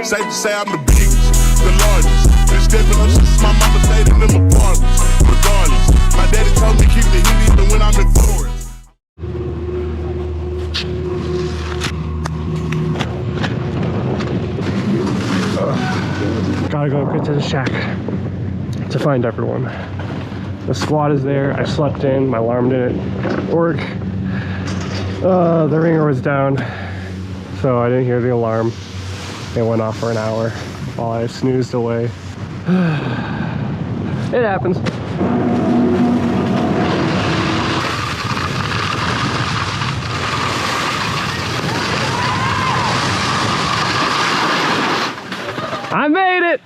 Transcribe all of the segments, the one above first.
Safe to say I'm the biggest, the largest. Been stepping up since my mama stayed in them apartments. Regardless, my daddy told me keep the heat even when I'm in Florida. Gotta go get to the shack to find everyone. The squad is there. I slept in. My alarm didn't work. The ringer was down, so I didn't hear the alarm. It went off for an hour while I snoozed away. It happens. I made it!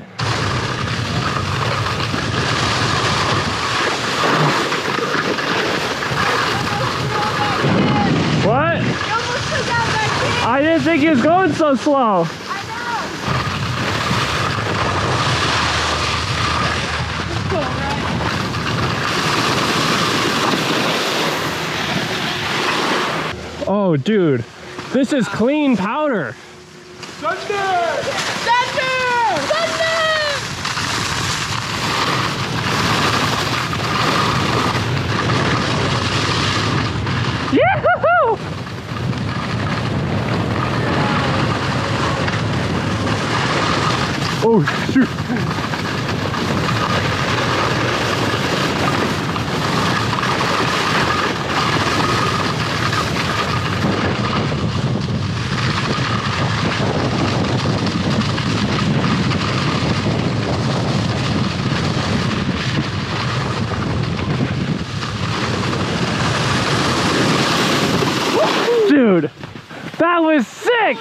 What? I didn't think he was going so slow. Oh, dude, this is clean powder. Thunder! Thunder! Thunder! Yahoo! Oh, shoot. Dude, that was sick!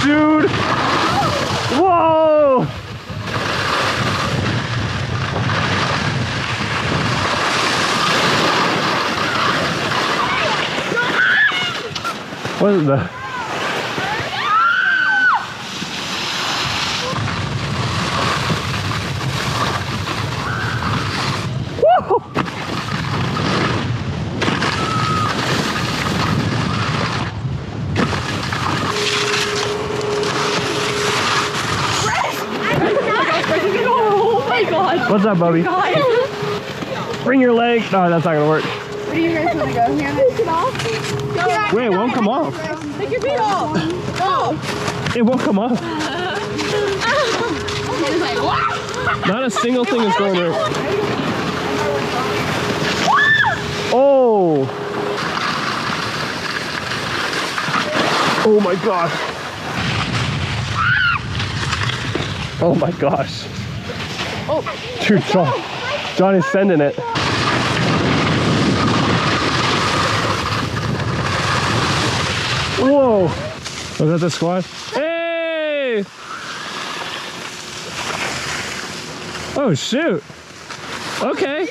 Dude! Whoa! What is the... What's up, Bubby? Bring your leg. No, that's not gonna work. Where do you guys want to go? Here, take it off. Wait, it won't come off. Take your feet off. Go. It won't come off. Not a single thing is going there. Oh. Oh my gosh. Oh my gosh. Oh. Dude, John is sending it. Whoa. Was that the squad? Hey! Oh, shoot. Okay.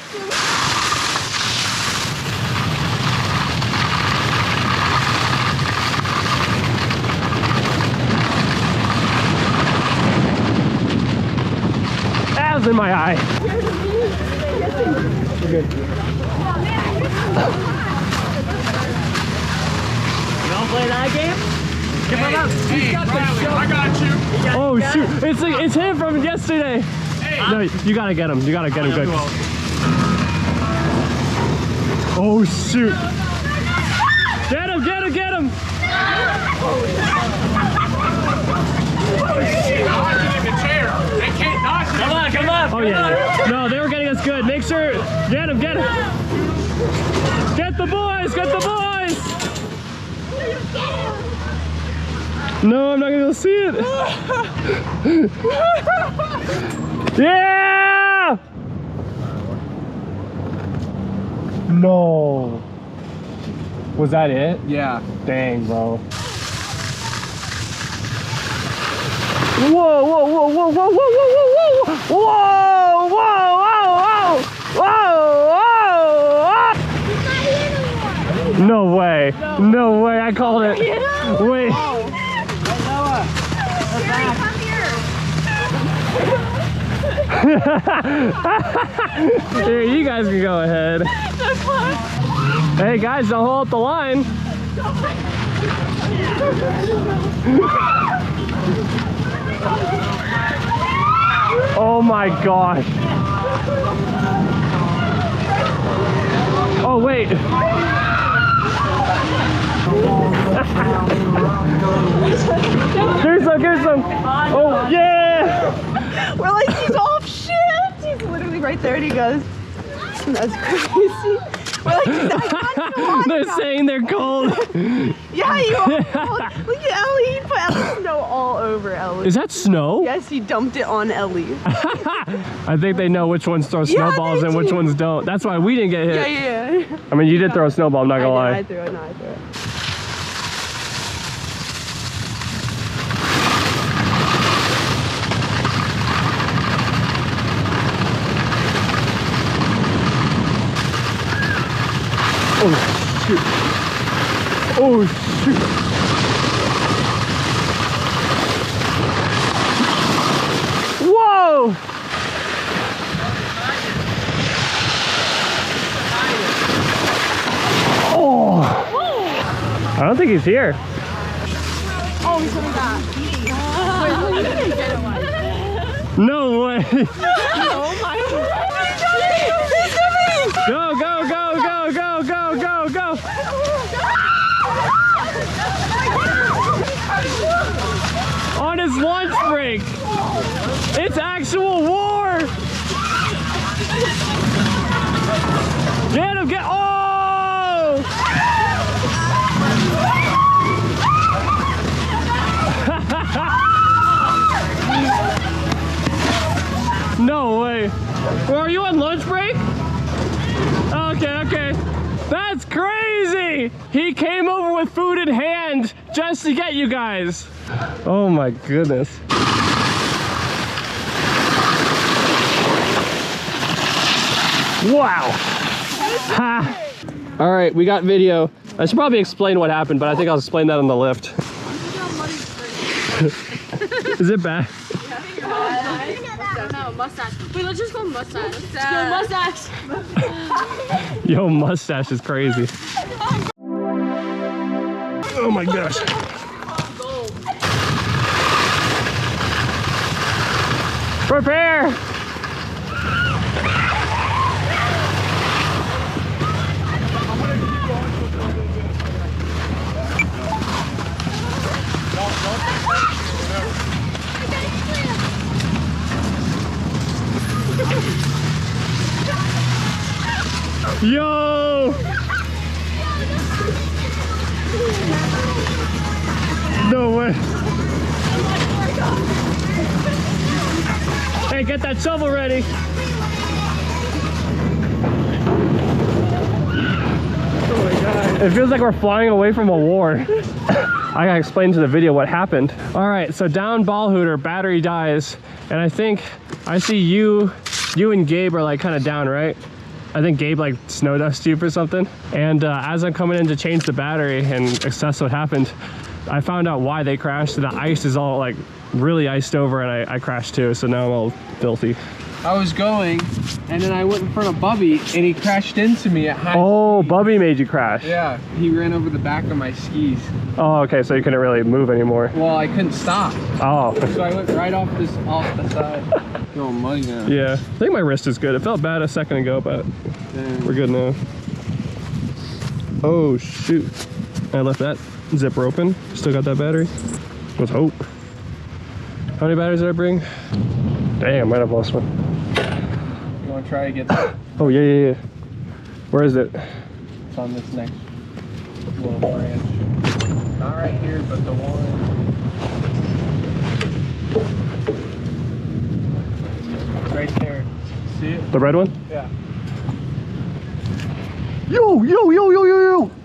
That was in my eye. We're good. You wanna play that game? Give him up. Hey, I got you. Oh shoot! It's him from yesterday. Hey. No, you gotta get him. You gotta get him good. Oh shoot! Get him! Get him! Get him! Come on, come on. Oh yeah. No, they were getting us good. Make sure. Get him! Get him! Get the boys! Get the boys! No, I'm not gonna see it. Yeah! No. Was that it? Yeah. Dang, bro. Whoa, whoa, whoa, whoa, whoa, whoa, whoa, whoa, whoa, whoa, whoa, whoa, whoa, whoa. No way. No way. I called it. Wait. Come here. Here, you guys can go ahead. Hey guys, don't hold up the line. Oh my gosh. Oh wait. Here's some. Oh yeah. We're like, he's off shit. He's literally right there and he goes, that's crazy. We're like, they're saying they're cold. Yeah, you are cold. Look at Ellie. He put Ellie's snow all over Ellie. Is that snow? Yes, he dumped it on Ellie. I think they know which ones throw snowballs and which ones don't. That's why we didn't get hit. Yeah. I mean, you did throw a snowball, I'm not gonna lie. I threw it. No, I threw it. Oh shoot. Oh shoot. Whoa! Oh! I don't think he's here. Oh, he's coming back. No way. Oh my God. He's coming. Go, go, go, go, go, go, go, go. On his lunch break. It's actual war. Get him, get, oh! No way. Well, are you on lunch break? Okay. That's crazy. He came over with food in hand just to get you guys. Oh my goodness. Wow. Ha. All right, we got video. I should probably explain what happened, but I think I'll explain that on the lift. Is it bad? No, mustache. Wait, let's just go mustache. Yo, mustache. Yo, mustache is crazy. Oh my gosh. Prepare! Yo! No way. Hey, get that shovel ready. Oh my God. It feels like we're flying away from a war. I gotta explain to the video what happened. All right, so down ball hooter, battery dies. And I think I see you and Gabe are like kind of down, right? I think Gabe like snow dust you for something. And as I'm coming in to change the battery and assess what happened, I found out why they crashed. The ice is all like really iced over and I crashed too. So now I'm all filthy. I was going and then I went in front of Bubby and he crashed into me at high Oh, speed. Bubby made you crash. Yeah, he ran over the back of my skis. Oh, okay, so you couldn't really move anymore. Well, I couldn't stop. Oh. So I went right off the side. Going muddy now. Yeah, I think my wrist is good. It felt bad a second ago, but we're good now. Oh, shoot. I left that zipper open. Still got that battery. Let's hope. How many batteries did I bring? Dang, I might have lost one. You want to try to get that? Oh, yeah. Where is it? It's on this next little branch. Not right here, but the one. It's right there. See it? The red one? Yeah. Yo!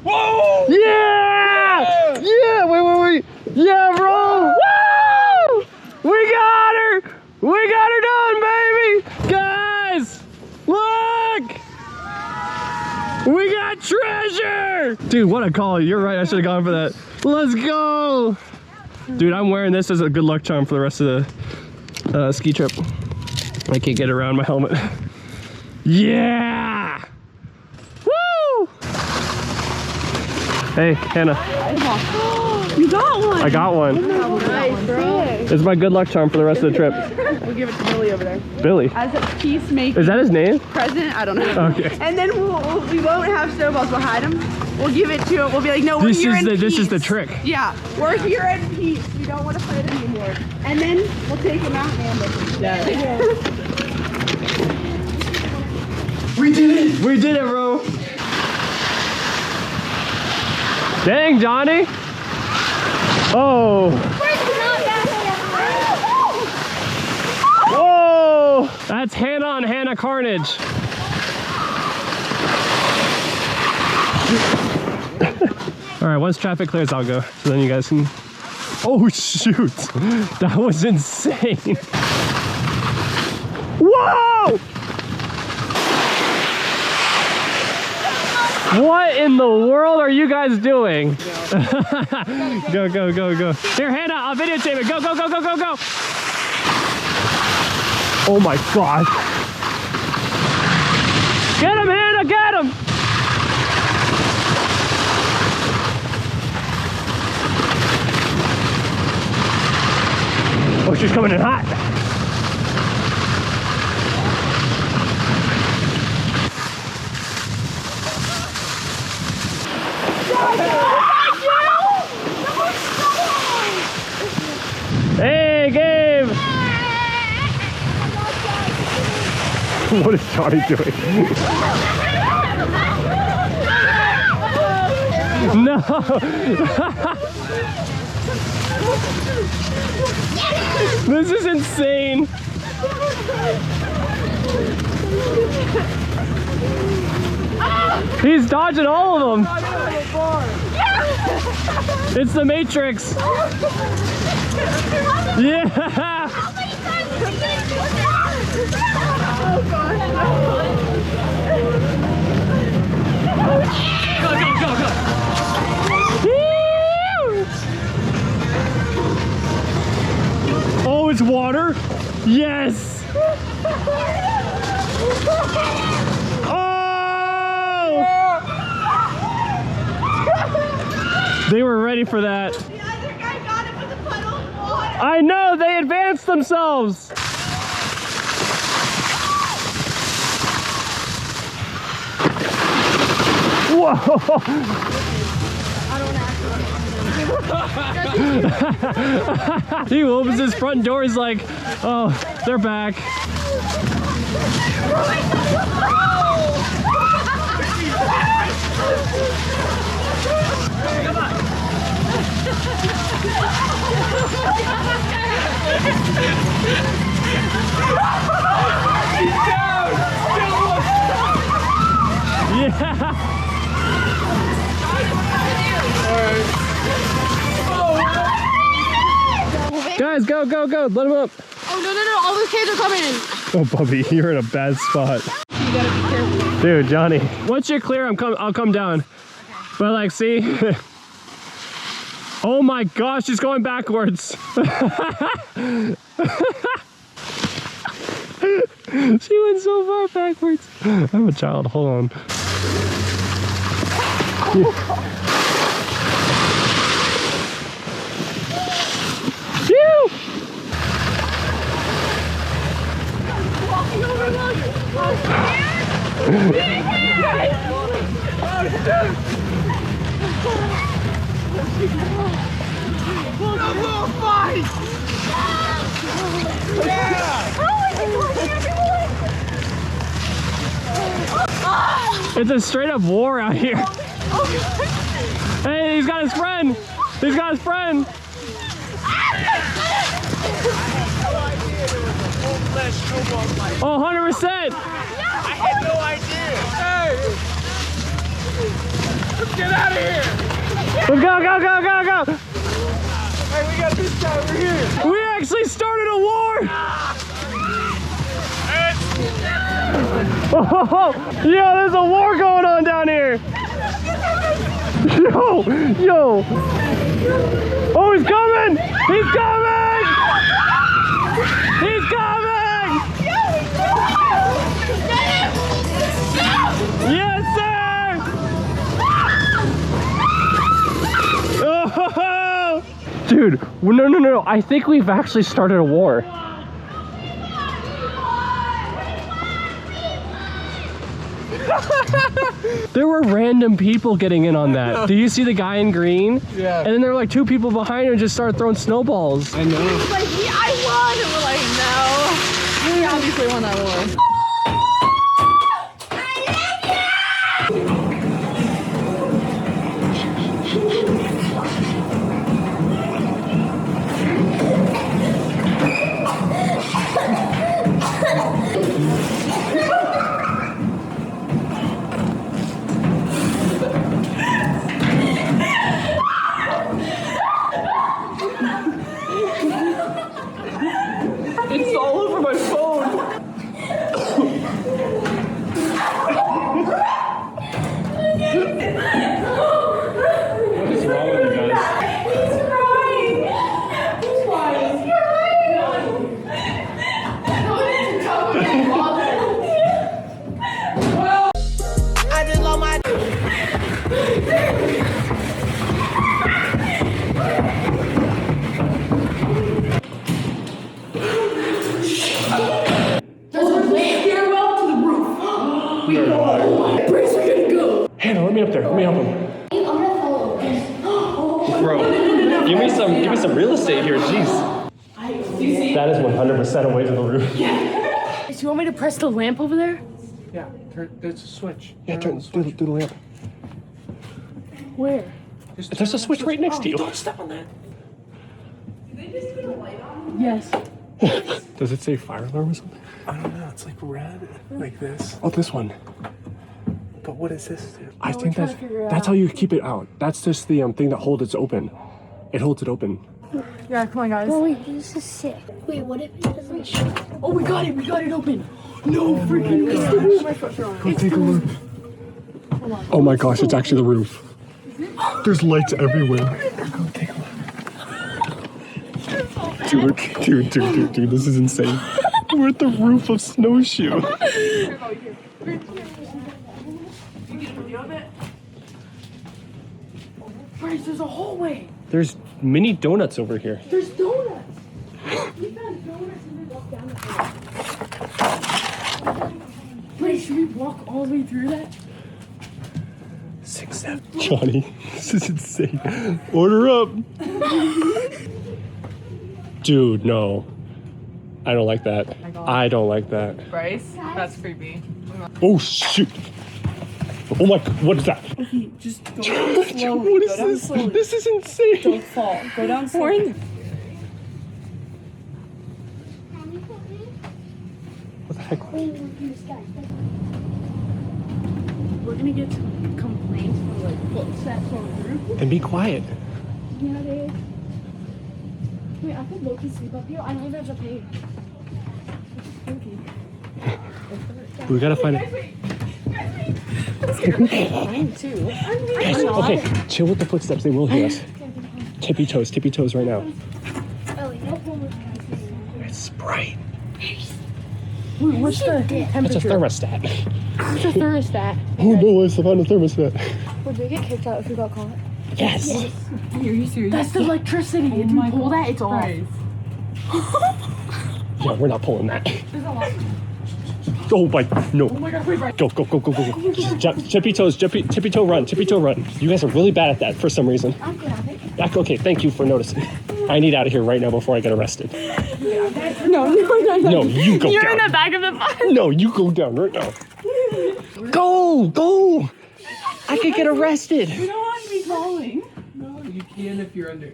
Whoa! Yeah! Yeah! Wait! Yeah, bro! Woo! We got her! We got her done, baby! Guys! Look! We got treasure! Dude, what a call. You're right, I should have gone for that. Let's go! Dude, I'm wearing this as a good luck charm for the rest of the ski trip. I can't get around my helmet. Yeah! Woo! Hey, Hannah. You got one. I got one. Nice, bro. It's my good luck charm for the rest of the trip. We'll give it to Billy over there. Billy? As a peacemaking Is that his name? present, I don't know. Okay. And then we won't have snowballs. We'll hide them. We'll give it to him. We'll be like, no, we're here in peace. This is the trick. Yeah, we're here in peace. We don't want to fight anymore. And then we'll take him out and ambush him. Yeah. We did it! We did it, bro! Dang, Johnny! Oh! Whoa! That's Hannah on Hannah carnage. All right, once traffic clears, I'll go. So then you guys can... Oh, shoot! That was insane! Whoa! What in the world are you guys doing? Go, go, go, go. Here, Hannah, I'll videotape it. Go, go, go, go, go, go. Oh my gosh. Get him, Hannah, get him. Oh, she's coming in hot. Hey, Gabe! What is Johnny doing? No! This is insane! He's dodging all of them! It's the Matrix! Yeah! Go, go, go, go. Oh, it's water? Yes! Oh! They were ready for that. The other guy got it with a puddle of water. I know, they advanced themselves. Whoa! He opens his front door, he's like, oh, they're back. Yeah! Guys, go, go, go! Let him up! Oh, no, no, no. All those kids are coming in. Oh, Bubby, you're in a bad spot. You gotta be careful. Dude, Johnny, once you're clear, I'll come down. But like, see? Oh my gosh, she's going backwards. She went so far backwards. I'm a child, hold on. Phew! It's a straight up war out here. Hey, he's got his friend. He's got his friend. Oh, 100%. I had no idea. Hey! Let's get out of here! Let's go, go, go, go, go! Hey, we got this guy over here. We actually started a war! Oh, yo, there's a war going on down here! Yo, yo! Oh, he's coming! He's coming! He's coming! Dude, no. I think we've actually started a war. There were random people getting in on that. Do you see the guy in green? Yeah. And then there were like 2 people behind him and just started throwing snowballs. I know. He's like, yeah, I won. And we're like, no. We obviously won that war. It's all over my phone. What is wrong with you guys? He's crying. He's crying. He's crying. I just love my. Hannah, let me up there. Let me help him. Bro, give me some real estate here. Jeez. That is 100% away to the roof. Do you want me to press the lamp over there? Yeah, there's a switch. Yeah, do the lamp. Where? There's a switch right next to you. Don't step on that. Yes. Does it say fire alarm or something? I don't know. It's like red, like this. Oh, this one. But what is this, dude? I think trying to figure it that's out. how you keep it out. That's just the thing that holds it open. It holds it open. Yeah, come on, guys. Oh wait, this is sick. Wait, what if it doesn't show? Oh, we got it open. No freaking way. Go take a look. Oh my gosh, it's actually the roof. There's lights everywhere. Go take a look. Dude, this is insane. We're at the roof of Snowshoe. Bryce, there's a hallway. There's mini donuts over here. There's donuts. We found donuts and we walked down the hallway. Bryce, should we walk all the way through that? 6, 7. Johnny, this is insane. Order up. Dude, no. I don't like that. I don't like that. Bryce, that's creepy. Oh, shoot. Oh my, what is that? Okay, just go down slowly. What Go is down this? slowly. This is insane. Don't fall. Go down slowly. What the heck? We're gonna get some complaints from like footsteps on the roof. And be quiet. Yeah, dude. Wait, I could low-key sleep up here. I don't even have to pay. Okay. We gotta find it. Mine too. Guys, okay, chill with the footsteps. They will hear us. Tippy toes right now. It's bright. Wait, what's the It's a temperature? thermostat. What's the thermostat? Oh no, it's on a thermostat. Would we get kicked out if we got caught? Yes. Are you serious? That's the electricity. If we pull that, it's off. Yeah, we're not pulling that. Oh my, no. Oh my god, wait, right. Go. Tippy toes, tippy toe run. You guys are really bad at that for some reason. I'm good at it. Okay, thank you for noticing. I need out of here right now before I get arrested. No. No, you go You're down. in the back of the bus. No, you go down right now. Go! I could get arrested. We don't want to be falling. No, you can if you're under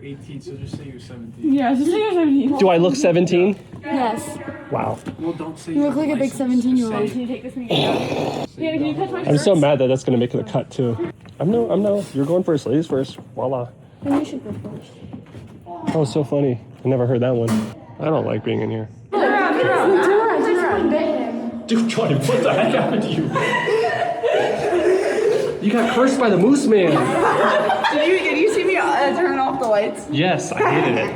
18, so just say you're 17. Yeah, just say you're 17. Do I look 17? Yes. Wow. Well, don't say You look like a big 17-year-old. Can you take this one? Yeah, can you touch my shirt? I'm so mad that that's gonna make the cut too. I'm no. You're going first. Ladies first. Voila. Then you should go first. That was so funny. I never heard that one. I don't like being in here. Turn around. Dude, Johnny, what the heck happened to you? You got cursed by the moose man. Did you see me turn off the lights? Yes, I hated it.